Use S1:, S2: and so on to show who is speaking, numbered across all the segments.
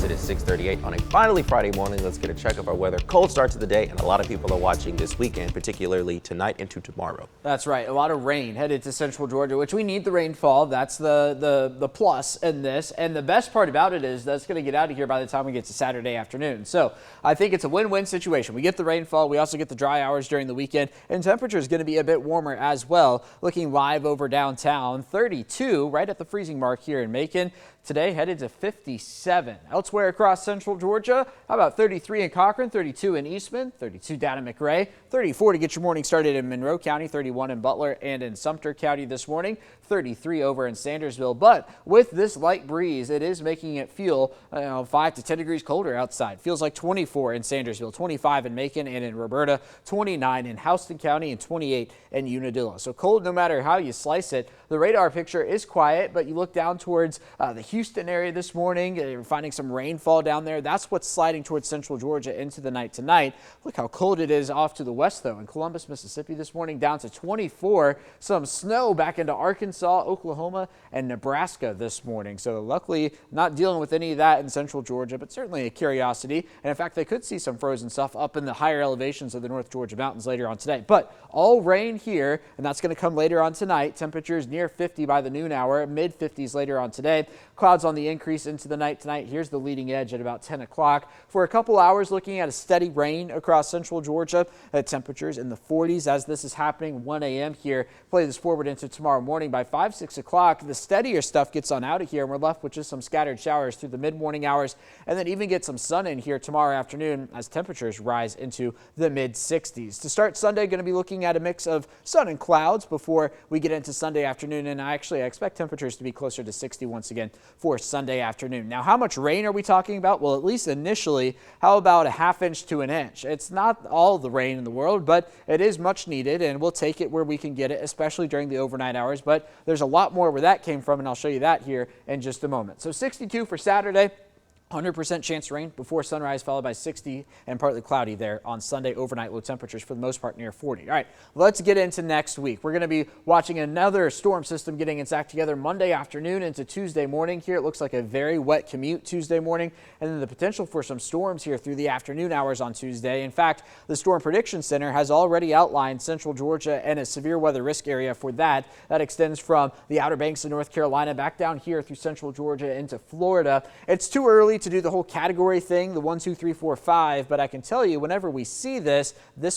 S1: It is 6:38 on a finally Friday morning. Let's get a check of our weather. Cold start to the day, and a lot of people are watching this weekend, particularly tonight into tomorrow.
S2: That's right. A lot of rain headed to central Georgia, which we need the rainfall. That's the plus in this. And the best part about it is that's going to get out of here by the time we get to Saturday afternoon. So I think it's a win-win situation. We get the rainfall. We also get the dry hours during the weekend. And temperature is going to be a bit warmer as well. Looking live over downtown, 32 right at the freezing mark here in Macon. Today headed to 57. Elsewhere across central Georgia, how about 33 in Cochran, 32 in Eastman, 32 down in McRae, 34 to get your morning started in Monroe County, 31 in Butler and in Sumter County this morning, 33 over in Sandersville. But with this light breeze, it is making it feel 5 to 10 degrees colder outside. Feels like 24 in Sandersville, 25 in Macon and in Roberta, 29 in Houston County and 28 in Unadilla. So cold no matter how you slice it. The radar picture is quiet, but you look down towards the Houston area this morning, you're finding some rainfall down there. That's what's sliding towards central Georgia into the night tonight. Look how cold it is off to the west, though. In Columbus, Mississippi this morning, down to 24. Some snow back into Arkansas, Oklahoma, and Nebraska this morning. So luckily, not dealing with any of that in central Georgia, but certainly a curiosity. And in fact, they could see some frozen stuff up in the higher elevations of the North Georgia mountains later on today. But all rain here, and that's going to come later on tonight. Temperatures near 50 by the noon hour, mid 50s later on today. Clouds on the increase into the night tonight. Here's the leading edge at about 10 o'clock. For a couple hours, looking at a steady rain across central Georgia at temperatures in the 40s as this is happening 1 a.m. here. Play this forward into tomorrow morning. By 5, 6 o'clock, the steadier stuff gets on out of here, and we're left with just some scattered showers through the mid-morning hours, and then even get some sun in here tomorrow afternoon as temperatures rise into the mid-60s. To start Sunday, going to be looking at a mix of sun and clouds before we get into Sunday afternoon, and I expect temperatures to be closer to 60 once again for Sunday afternoon. Now, how much rain are we talking about? Well, at least initially, how about a ½ inch to an inch? It's not all the rain in the world, but it is much needed, and we'll take it where we can get it, especially during the overnight hours. But there's a lot more where that came from, and I'll show you that here in just a moment. So 62 for Saturday. 100% chance of rain before sunrise, followed by 60 and partly cloudy there on Sunday. Overnight low temperatures for the most part near 40. All right, let's get into next week. We're going to be watching another storm system getting its act together Monday afternoon into Tuesday morning here. It looks like a very wet commute Tuesday morning, and then the potential for some storms here through the afternoon hours on Tuesday. In fact, the Storm Prediction Center has already outlined central Georgia and a severe weather risk area for that. That extends from the Outer Banks of North Carolina back down here through central Georgia into Florida. It's too early to do the whole category thing, the 1, 2, 3, 4, 5, but I can tell you whenever we see this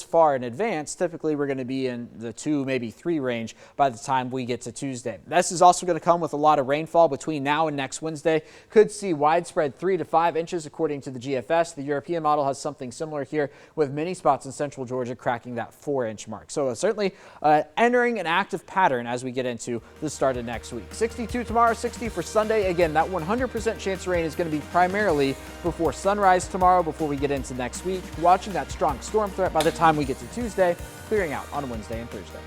S2: far in advance, typically we're going to be in the 2, maybe 3 range by the time we get to Tuesday. This is also going to come with a lot of rainfall between now and next Wednesday. Could see widespread 3 to 5 inches according to the GFS. The European model has something similar here with many spots in central Georgia cracking that 4-inch mark. So certainly entering an active pattern as we get into the start of next week. 62 tomorrow, 60 for Sunday. Again, that 100% chance of rain is going to be primarily before sunrise tomorrow before we get into next week. Watching that strong storm threat by the time we get to Tuesday, clearing out on Wednesday and Thursday.